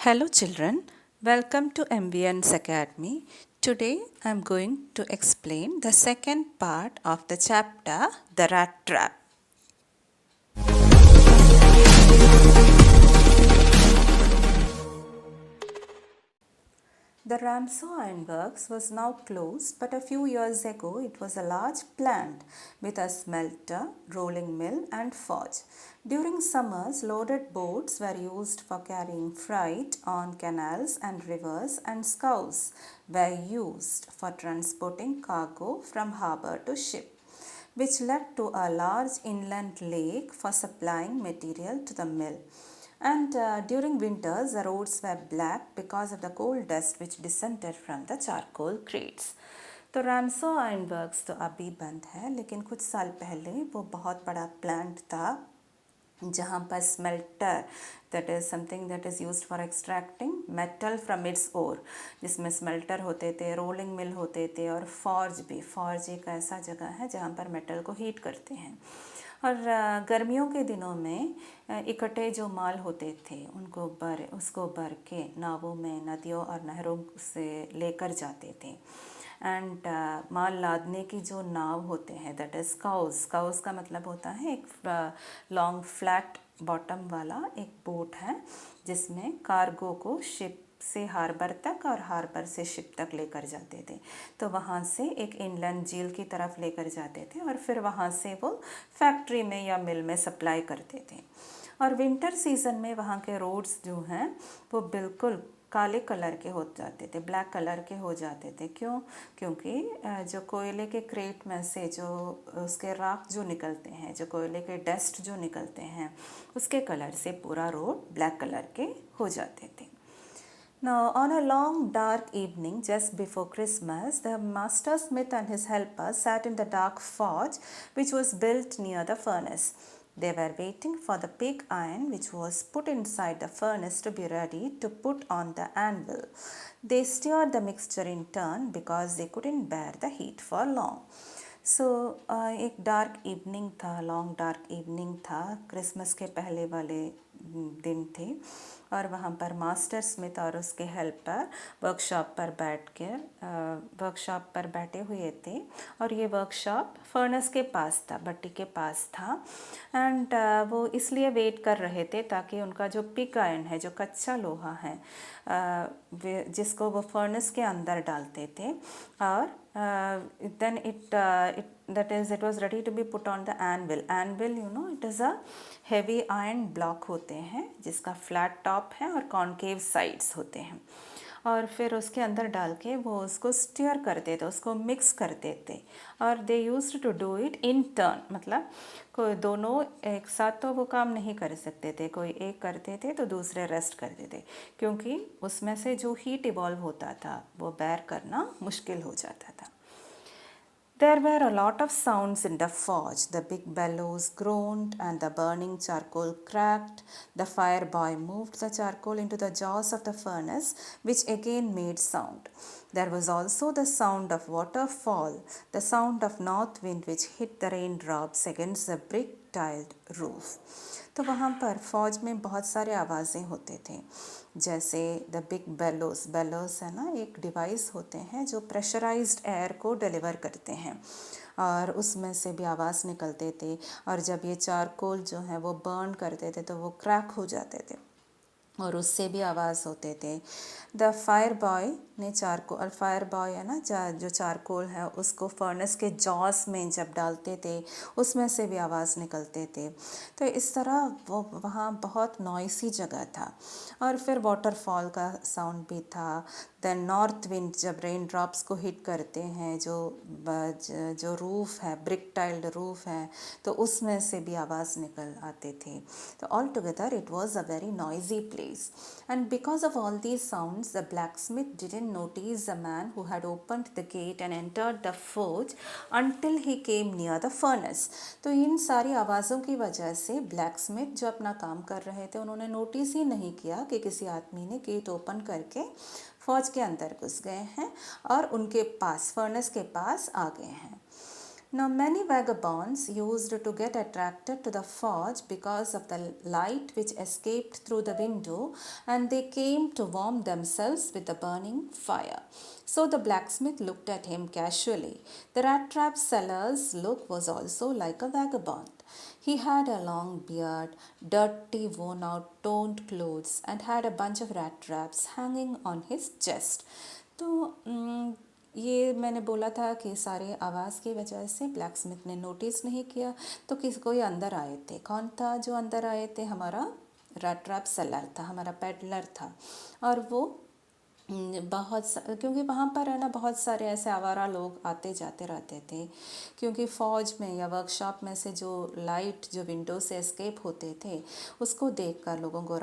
Hello children, welcome to MVN's Academy. Today I am going to explain the second part of the chapter, The Rat Trap. The Ramsau Ironworks was now closed, but a few years ago it was a large plant with a smelter, rolling mill, and forge. During summers, loaded boats were used for carrying freight on canals and rivers, and scows were used for transporting cargo from harbour to ship, which led to a large inland lake for supplying material to the mill. And during winters, the roads were black because of the coal dust which descended from the charcoal crates. तो रामसो आयरनवर्क्स तो अभी बंद है, लेकिन कुछ साल पहले वो बहुत बड़ा प्लांट था जहाँ पर smelter that is something that is used for extracting metal from its ore, जिसमें स्मेल्टर होते थे, रोलिंग मिल होते थे और फॉर्ज भी। फॉर्ज एक ऐसा जगह है जहाँ पर मेटल को हीट करते हैं। और गर्मियों के दिनों में इकट्ठे जो माल होते थे उसको भर के नावों में नदियों और नहरों से लेकर जाते थे। एंड माल लादने की जो नाव होते हैं दैट इज़ काउस का मतलब होता है एक लॉन्ग फ्लैट बॉटम वाला एक बोट है जिसमें कार्गो को शिप से हार्बर तक और हार्बर से शिप तक लेकर जाते थे। तो वहाँ से एक इनलैंड झील की तरफ लेकर जाते थे और फिर वहाँ से वो फैक्ट्री में या मिल में सप्लाई करते थे। और विंटर सीज़न में वहाँ के रोड्स जो हैं वो बिल्कुल काले कलर के हो जाते थे, ब्लैक कलर के हो जाते थे। क्योंकि जो कोयले के क्रेट में से जो उसके राख जो निकलते हैं, जो कोयले के डस्ट जो निकलते हैं, उसके कलर से पूरा रोड ब्लैक कलर के हो जाते थे। Now, on a long dark evening just before Christmas, the master smith and his helpers sat in the dark forge which was built near the furnace. They were waiting for the pig iron which was put inside the furnace to be ready to put on the anvil. They stirred the mixture in turn because they couldn't bear the heat for long. सो एक dark evening था, long dark evening था, Christmas के पहले वाले दिन थे और वहाँ पर मास्टर स्मिथ और उसके हेल्पर वर्कशॉप पर बैठे हुए थे। और ये वर्कशॉप फर्नेस के पास था, भट्टी के पास था। एंड वो इसलिए वेट कर रहे थे ताकि उनका जो पिग आयरन है, जो कच्चा लोहा है, जिसको वो फर्नेस के अंदर डालते थे और then it was ready to be put on the anvil. Anvil, you know, it is a heavy iron block होते हैं जिसका फ्लैट टॉप है और कॉन्केव साइड्स होते हैं। और फिर उसके अंदर डाल के वो उसको स्टीयर करते थे, उसको मिक्स करते थे। और they used to do it in turn, मतलब कोई दोनों एक साथ तो वो काम नहीं कर सकते थे, कोई एक करते थे तो दूसरे रेस्ट करते थे, क्योंकि उसमें से जो हीट इवॉल्व होता था वो बेयर करना मुश्किल हो जाता था। There were a lot of sounds in the forge. The big bellows groaned and the burning charcoal cracked. The fire boy moved the charcoal into the jaws of the furnace, which again made sound. There was also the sound of waterfall, the sound of north wind which hit the raindrops against the brick tiled roof. तो वहाँ पर फौज में बहुत सारे आवाज़ें होते थे, जैसे द बिग बेलोस है ना, एक डिवाइस होते हैं जो प्रेशराइज्ड एयर को डिलीवर करते हैं और उसमें से भी आवाज़ निकलते थे। और जब ये चारकोल जो है वो बर्न करते थे तो वो क्रैक हो जाते थे और उससे भी आवाज़ होते थे। द फायर बॉय है ना, जो चारकोल है उसको फर्नेस के जॉस में जब डालते थे उसमें से भी आवाज़ निकलते थे। तो इस तरह वो वहाँ बहुत नॉइसी जगह था। और फिर वाटरफॉल का साउंड भी था। देन नॉर्थ विंड जब रेन ड्रॉप्स को हिट करते हैं, जो रूफ़ है, ब्रिक टाइल्ड रूफ़ है, तो उसमें से भी आवाज़ निकल आते थे। तो all together it was a very noisy place. And because of all these sounds the blacksmith didn't notice the man who had opened the gate and entered the forge until he came near the furnace. तो इन सारी आवाज़ों की वजह से blacksmith जो अपना काम कर रहे थे उन्होंने नोटिस ही नहीं किया कि किसी आदमी ने गेट ओपन करके फौज के अंदर घुस गए हैं और उनके पास फर्नेस के पास आ गए हैं। Now, many vagabonds used to get attracted to the forge because of the light which escaped through the window, and they came to warm themselves with the burning fire. So the blacksmith looked at him casually. The rat trap seller's look was also like a vagabond. He had a long beard, dirty, worn out, torn clothes, and had a bunch of rat traps hanging on his chest. तो ये मैंने बोला था कि सारे आवाज़ की वजह से ब्लैक स्मिथ ने नोटिस नहीं किया, तो किसी कोई अंदर आए थे। कौन था जो अंदर आए थे? हमारा रैट ट्रैप सेलर था, हमारा पेडलर था। और वो क्योंकि वहाँ पर है ना बहुत सारे ऐसे आवारा लोग आते जाते रहते थे, क्योंकि फ़ौज में या वर्कशॉप में से जो लाइट जो विंडो से एस्केप होते थे उसको देखकर लोगों को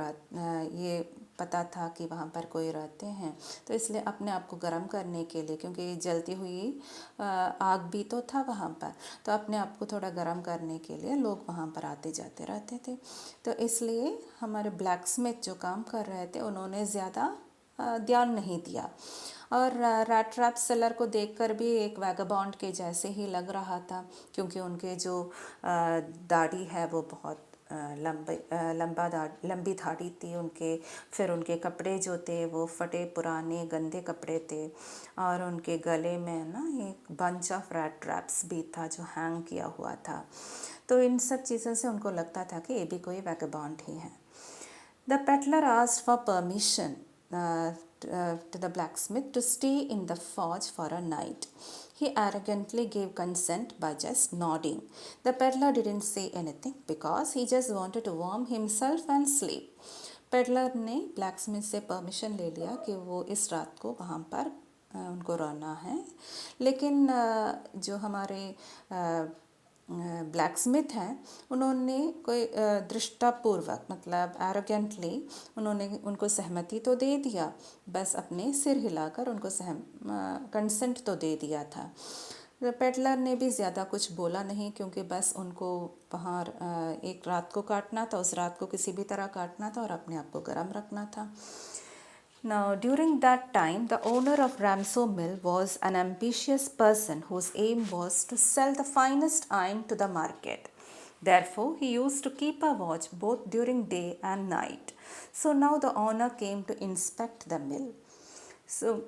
ये पता था कि वहाँ पर कोई रहते हैं, तो इसलिए अपने आप को गर्म करने के लिए, क्योंकि जलती हुई आग भी तो था वहाँ पर, तो अपने आप को थोड़ा गर्म करने के लिए लोग वहाँ पर आते जाते रहते थे। तो इसलिए हमारे ब्लैक स्मिथ जो काम कर रहे थे उन्होंने ज़्यादा ध्यान नहीं दिया, और रैट ट्रैप सेलर को देखकर भी एक वैगाबॉन्ड के जैसे ही लग रहा था, क्योंकि उनके जो दाढ़ी है वो बहुत लंबी दाढ़ी थी उनके। फिर उनके कपड़े जो थे वो फटे पुराने गंदे कपड़े थे, और उनके गले में ना एक बंच ऑफ रैट ट्रैप्स भी था जो हैंग किया हुआ था। तो इन सब चीज़ों से उनको लगता था कि ये भी कोई वैगाबॉन्ड ही है। The peddler asked for permission to the blacksmith to stay in the forge for a night. He arrogantly gave consent by just nodding. The peddler didn't say anything because he just wanted to warm himself and sleep. Peddler ने blacksmith से permission ले लिया कि वो इस रात को वहाँ पर उनको रहना है, लेकिन जो हमारे ब्लैक स्मिथ हैं उन्होंने कोई दृष्टापूर्वक मतलब एरोगेंटली उन्होंने उनको सहमति तो दे दिया, बस अपने सिर हिलाकर उनको कंसेंट तो दे दिया था। पेडलर ने भी ज़्यादा कुछ बोला नहीं, क्योंकि बस उनको वहाँ एक रात को काटना था, उस रात को किसी भी तरह काटना था और अपने आप को गर्म रखना था। Now, during that time, the owner of Ramso Mill was an ambitious person whose aim was to sell the finest iron to the market. Therefore, he used to keep a watch both during day and night. So now the owner came to inspect the mill. So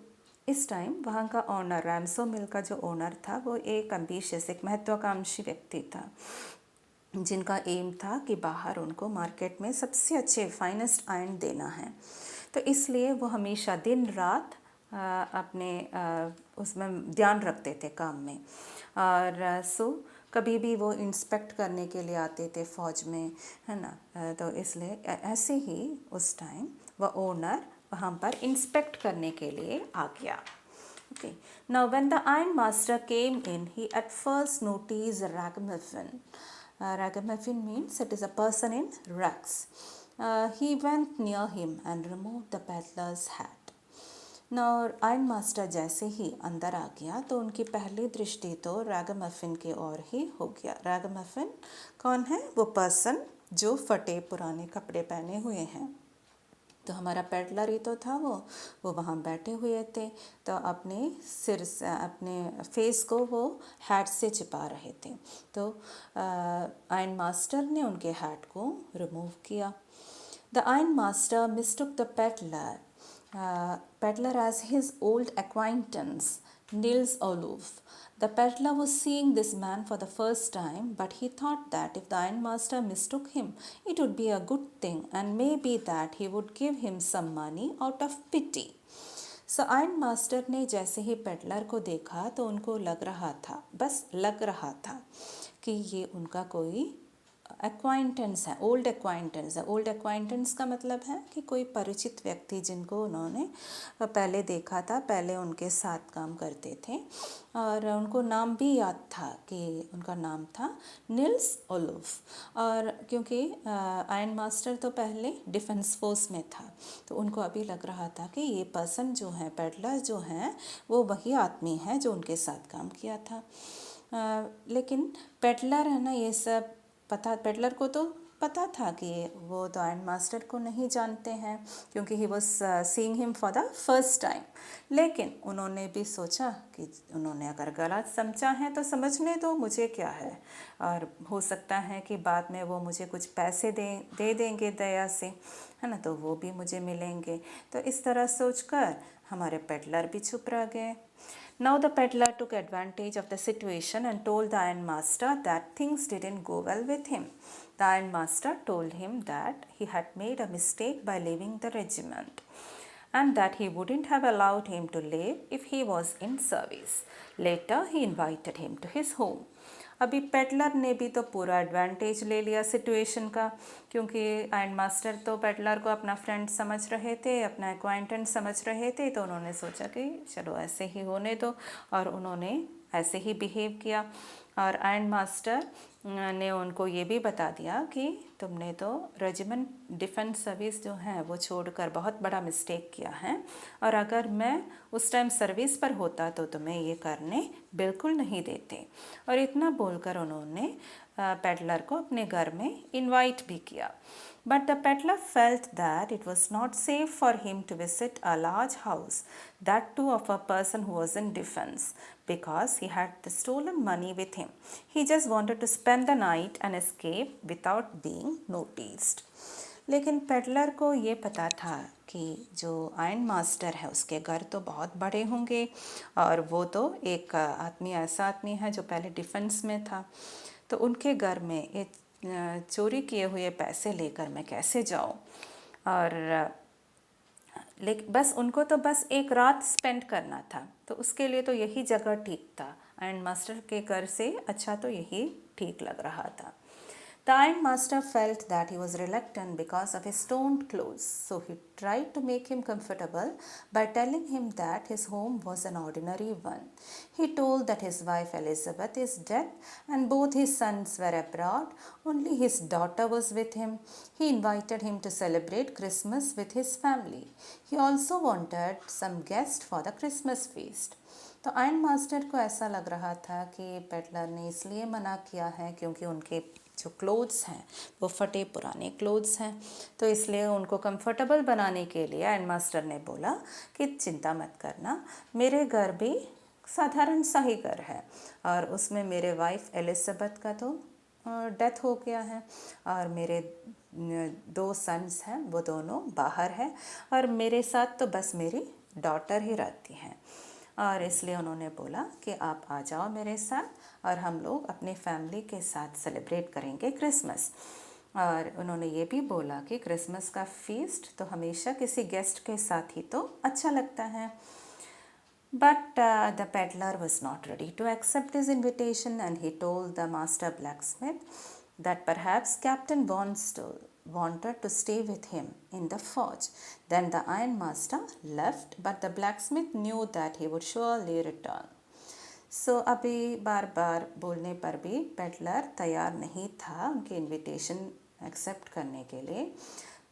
इस time वहाँ का owner, रैमसो मिल का जो owner था वो एक ambitious, एक महत्वाकांक्षी व्यक्ति था, जिनका एम था कि बाहर उनको मार्केट में सबसे अच्छे फाइनेस्ट आयरन देना है। तो इसलिए वो हमेशा दिन रात अपने उसमें ध्यान रखते थे काम में, और कभी भी वो इंस्पेक्ट करने के लिए आते थे फ़ौज में, है ना। तो इसलिए ऐसे ही उस टाइम वह ओनर वहाँ पर इंस्पेक्ट करने के लिए आ गया। Okay. Now, when the iron master came in, he at first noticed a ragamuffin. Ragamuffin means it is a person in rags. He went near him and removed the peddler's hat. Now, iron master जैसे ही अंदर आ गया तो उनकी पहली दृष्टि तो रैगामफिन की ओर ही हो गया। रैगामफिन कौन है? वो पर्सन जो फटे पुराने कपड़े पहने हुए हैं। तो हमारा पेडलर ही तो था, वो वहाँ बैठे हुए थे, तो अपने सिर से अपने फेस को वो हैट से छिपा रहे थे। तो आयरन मास्टर ने उनके हैट को रिमूव किया। The iron master mistook the peddler as his old acquaintance Nils Olof. The peddler was seeing this man for the first time, but he thought that if the ironmaster mistook him, it would be a good thing, and maybe that he would give him some money out of pity. So ironmaster ने जैसे ही peddler को देखा तो उनको लग रहा था, बस लग रहा था कि ये उनका कोई एक्वाइंटेंस है, ओल्ड एक्वाइंटेंस है। ओल्ड एक्वाइंटेंस का मतलब है कि कोई परिचित व्यक्ति जिनको उन्होंने पहले देखा था, पहले उनके साथ काम करते थे, और उनको नाम भी याद था कि उनका नाम था निल्स ओलोफ। और क्योंकि आयरन मास्टर तो पहले डिफेंस फोर्स में था, तो उनको अभी लग रहा था कि ये पर्सन जो है, पेडलर जो हैं, वो वही आदमी है जो उनके साथ काम किया था। लेकिन पेडलर है ना, ये सब पता, पेडलर को तो पता था कि वो तो आयरन मास्टर को नहीं जानते हैं, क्योंकि he was seeing him for the first time. लेकिन उन्होंने भी सोचा कि उन्होंने अगर गलत समझा है तो समझने दो, मुझे क्या है, और हो सकता है कि बाद में वो मुझे कुछ पैसे दे देंगे दया से, है ना, तो वो भी मुझे मिलेंगे। तो इस तरह सोचकर हमारे पेडलर भी चुप रह गए। Now the peddler took advantage of the situation and told the ironmaster that things didn't go well with him. The ironmaster told him that he had made a mistake by leaving the regiment and that he wouldn't have allowed him to leave if he was in service. Later he invited him to his home. अभी peddler ने भी तो पूरा advantage ले लिया situation का, क्योंकि iron master तो पेडलर को अपना फ्रेंड समझ रहे थे, अपना एक्वाइंटेंस समझ रहे थे, तो उन्होंने सोचा कि चलो ऐसे ही होने दो, और उन्होंने ऐसे ही बिहेव किया। और आयरन मास्टर ने उनको ये भी बता दिया कि तुमने तो रेजिमेंट डिफेंस सर्विस जो है वो छोड़कर बहुत बड़ा मिस्टेक किया है, और अगर मैं उस टाइम सर्विस पर होता तो तुम्हें ये करने बिल्कुल नहीं देते। और इतना बोलकर उन्होंने पेडलर को अपने घर में इनवाइट भी किया। But the peddler felt that it was not safe for him to visit a large house, that too of a person who was in defense, because he had the stolen money with him. He just wanted to spend the night and escape without being noticed. लेकिन peddler को ये पता था कि जो iron master है उसके घर तो बहुत बड़े होंगे, और वो तो एक आदमी ऐसा आदमी है जो पहले डिफेंस में था, तो उनके घर में एक चोरी किए हुए पैसे लेकर मैं कैसे जाऊं। और लेकिन बस उनको तो बस एक रात स्पेंड करना था, तो उसके लिए तो यही जगह ठीक था। आयरन मास्टर के घर से अच्छा तो यही ठीक लग रहा था। The Iron Master felt that he was reluctant because of his torn clothes, so he tried to make him comfortable by telling him that his home was an ordinary one. He told that his wife Elizabeth is dead and both his sons were abroad, only his daughter was with him. He invited him to celebrate Christmas with his family. He also wanted some guests for the Christmas feast. तो iron master को ऐसा लग रहा था कि peddler ने इसलिए मना किया है क्योंकि उनके जो क्लोथ्स हैं वो फटे पुराने क्लोथ्स हैं, तो इसलिए उनको कंफर्टेबल बनाने के लिए आयरन मास्टर ने बोला कि चिंता मत करना, मेरे घर भी साधारण सा ही घर है, और उसमें मेरे वाइफ एलिजाबेथ का तो डेथ हो गया है, और मेरे 2 सन्स हैं वो दोनों बाहर हैं, और मेरे साथ तो बस मेरी डॉटर ही रहती हैं। और इसलिए उन्होंने बोला कि आप आ जाओ मेरे साथ और हम लोग अपने फैमिली के साथ सेलिब्रेट करेंगे क्रिसमस। और उन्होंने ये भी बोला कि क्रिसमस का फीस्ट तो हमेशा किसी गेस्ट के साथ ही तो अच्छा लगता है। But the peddler was not ready to accept his invitation, and he told the master blacksmith that perhaps Captain Bonstall wanted to stay with him in the forge. Then the iron master left, but the blacksmith knew that he would surely return. So अभी बार बार बोलने पर भी peddler तैयार नहीं था उनके invitation accept करने के लिए।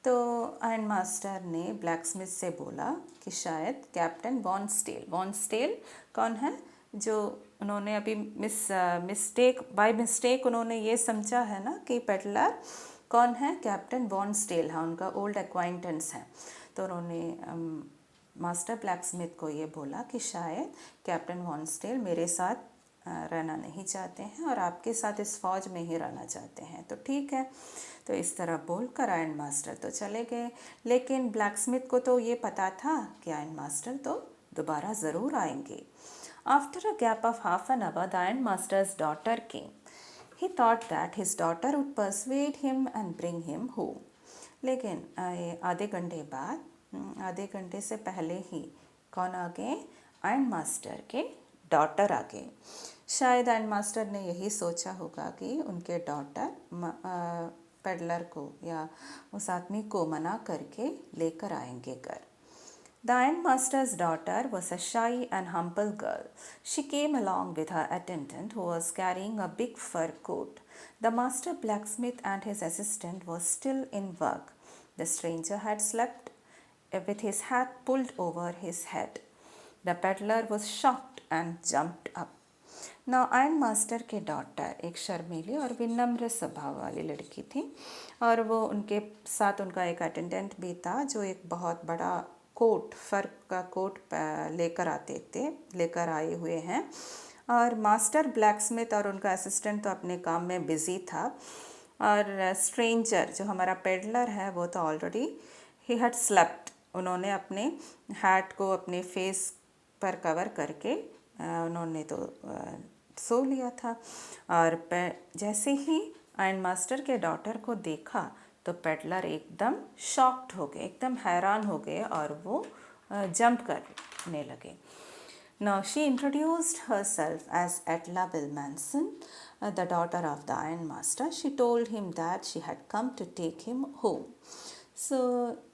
तो आयरन मास्टर ने ब्लैकस्मिथ से बोला कि शायद कैप्टन वॉनस्टेल कौन है, जो उन्होंने अभी बाय मिस्टेक उन्होंने ये समझा है ना कि पेडलर कौन है, कैप्टन वॉनस्टेल है, उनका ओल्ड एक्वाइंटेंस है। तो उन्होंने मास्टर ब्लैकस्मिथ को ये बोला कि शायद कैप्टन वॉनस्टेल मेरे साथ रहना नहीं चाहते हैं और आपके साथ इस फौज में ही रहना चाहते हैं, तो ठीक है। तो इस तरह बोलकर आयरन मास्टर तो चले गए, लेकिन ब्लैकस्मिथ को तो ये पता था कि आयरन मास्टर तो दोबारा ज़रूर आएंगे। After a gap of half an hour the iron master's daughter came. He thought that his daughter would persuade him and bring him home. लेकिन आधे घंटे से पहले ही कौन आ गए, आयरन मास्टर के डॉटर आ गए। शायद आयरन मास्टर ने यही सोचा होगा कि उनके डॉटर पेडलर को या उस आदमी को मना करके लेकर आएंगे घर। The iron master's daughter was a shy and humble girl. She came along with her attendant who was carrying a big fur coat. The master blacksmith and his assistant was still in work. The stranger had slept with his hat pulled over his head. The peddler was shocked and jumped up. ना ion master के daughter एक शर्मीली और विनम्र स्वभाव वाली लड़की थी और वो उनके साथ उनका एक अटेंडेंट भी था जो एक बहुत बड़ा कोट, फर का कोट लेकर आए हुए हैं। और मास्टर ब्लैकस्मिथ और उनका असिस्टेंट तो अपने काम में बिजी था और स्ट्रेंजर जो हमारा पेडलर है वो तो ऑलरेडी ही हैड स्लेप्ट। उन्होंने अपने हैट को अपने फेस पर कवर करके उन्होंने तो सो लिया था। और जैसे ही आयन मास्टर के डॉटर को देखा तो पेडलर एकदम शॉक्ड हो गए, एकदम हैरान हो गए और वो जंप करने लगे। Now she introduced herself as Etla Wilmanson, the daughter of the Iron Master. She told him that she had come to take him home. So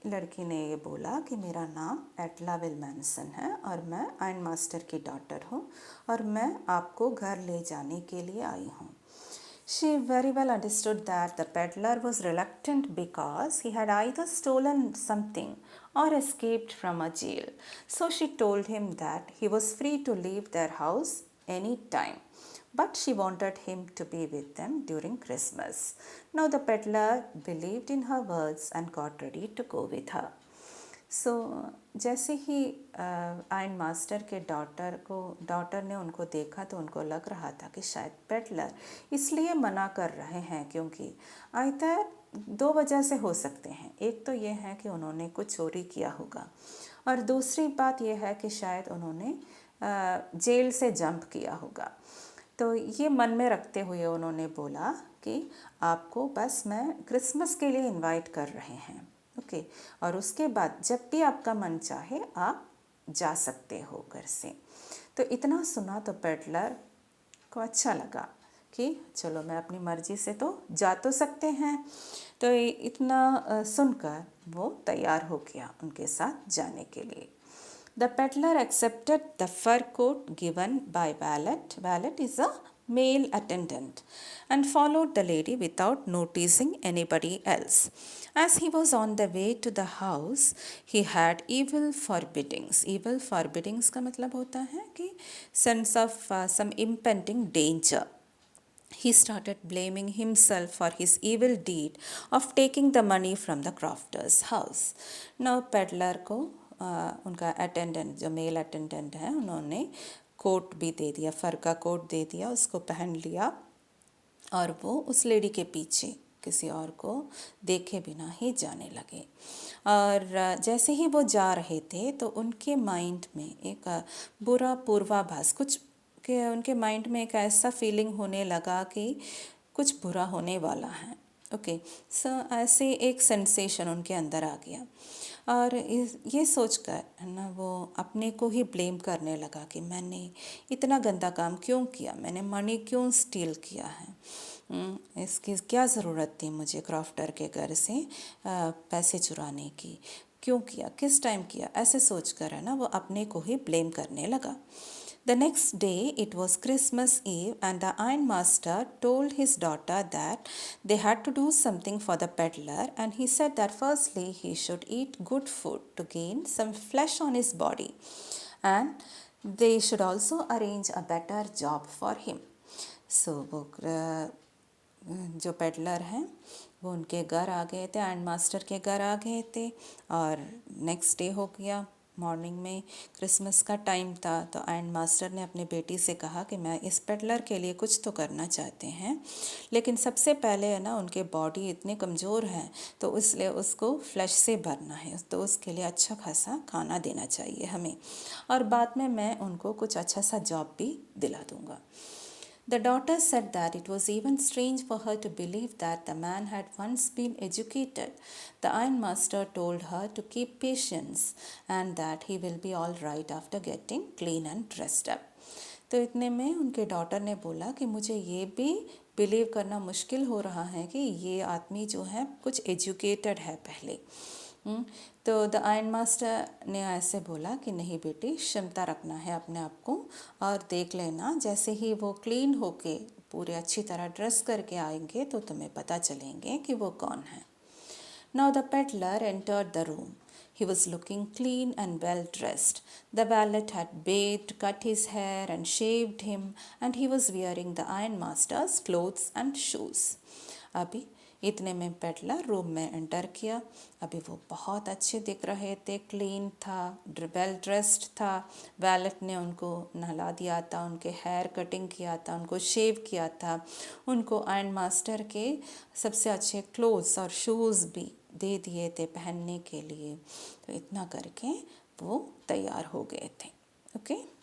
लड़की ने ये बोला कि मेरा नाम एटला विलमैनसन है और मैं आयन मास्टर की डॉटर हूँ और मैं आपको घर ले जाने के लिए आई हूँ। She very well understood that the peddler was reluctant because he had either stolen something or escaped from a jail. So she told him that he was free to leave their house any time, but she wanted him to be with them during Christmas. Now the peddler believed in her words and got ready to go with her. जैसे ही ion master के daughter ने उनको देखा तो उनको लग रहा था कि शायद पेडलर इसलिए मना कर रहे हैं क्योंकि आइतर दो वजह से हो सकते हैं। एक तो ये है कि उन्होंने कुछ चोरी किया होगा और दूसरी बात यह है कि शायद उन्होंने जेल से जंप किया होगा। तो ये मन में रखते हुए उन्होंने बोला कि आपको बस मैं क्रिसमस के लिए इनवाइट कर रहे हैं, ओके, और उसके बाद जब भी आपका मन चाहे आप जा सकते हो घर से। तो इतना सुना तो पेडलर को अच्छा लगा कि चलो मैं अपनी मर्जी से तो जा तो सकते हैं। तो इतना सुनकर वो तैयार हो गया उनके साथ जाने के लिए। The peddler accepted the fur coat given by Valet. Valet is a male attendant and followed the lady without noticing anybody else. As he was on the way to the house, he had evil forebodings. Evil forebodings का मतलब होता है कि sense of some impending danger. He started blaming himself for his evil deed of taking the money from the crofter's house. Now peddler को उनका attendant जो mail attendant है उन्होंने कोट भी दे दिया, फर का कोट दे दिया, उसको पहन लिया और वो उस लेडी के पीछे किसी और को देखे बिना ही जाने लगे। और जैसे ही वो जा रहे थे तो उनके माइंड में एक बुरा पूर्वाभास, कुछ के उनके माइंड में एक ऐसा फीलिंग होने लगा कि कुछ बुरा होने वाला है, ओके। सो ऐसे एक सेंसेशन उनके अंदर आ गया और ये सोचकर है ना वो अपने को ही ब्लेम करने लगा कि मैंने इतना गंदा काम क्यों किया, मैंने मनी क्यों स्टील किया है, इसकी क्या ज़रूरत थी मुझे क्रॉफ्टर के घर से पैसे चुराने की, क्यों किया, किस टाइम किया, ऐसे सोचकर है ना वो अपने को ही ब्लेम करने लगा। The next day it was Christmas Eve and the Iron Master told his daughter that they had to do something for the peddler, and he said that firstly he should eat good food to gain some flesh on his body and they should also arrange a better job for him. So वो जो peddler हैं वो उनके घर आ गए थे, iron master के घर आ गए थे और नेक्स्ट डे हो गया, मॉर्निंग में क्रिसमस का टाइम था। तो आयरन मास्टर ने अपनी बेटी से कहा कि मैं इस पेडलर के लिए कुछ तो करना चाहते हैं, लेकिन सबसे पहले है ना उनके बॉडी इतने कमज़ोर हैं तो इसलिए उसको फ्लैश से भरना है, तो उसके लिए अच्छा खासा खाना देना चाहिए हमें और बाद में मैं उनको कुछ अच्छा सा जॉब भी दिला दूँगा। The daughter said that it was even strange for her to believe that the man had once been educated. The iron master told her to keep patience and that he will be all right after getting clean and dressed up. तो इतने में उनके daughter ने बोला कि मुझे ये भी बिलीव करना मुश्किल हो रहा है कि ये आदमी जो है कुछ एजुकेटेड है पहले। तो द आयरन मास्टर ने ऐसे बोला कि नहीं बेटी, क्षमता रखना है अपने आप को और देख लेना, जैसे ही वो क्लीन होके पूरे अच्छी तरह ड्रेस करके आएंगे तो तुम्हें पता चलेंगे कि वो कौन है। Now the peddler entered the room. He was looking clean and well dressed. The valet had bathed, cut his hair, and shaved him, and he was wearing the ironmaster's clothes and shoes. अभी इतने में patellar room में enter किया. अभी वो बहुत अच्छे दिख रहे थे, क्लीन था, वेल ड्रेस्ड था. वैलेट ने उनको नहला दिया था, उनके हेयर कटिंग किया था, उनको शेव किया था, उनको आयरन मास्टर के सबसे अच्छे क्लोथ्स और शूज़ भी दे दिए थे पहनने के लिए. तो इतना करके वो तैयार हो गए थे. ओके.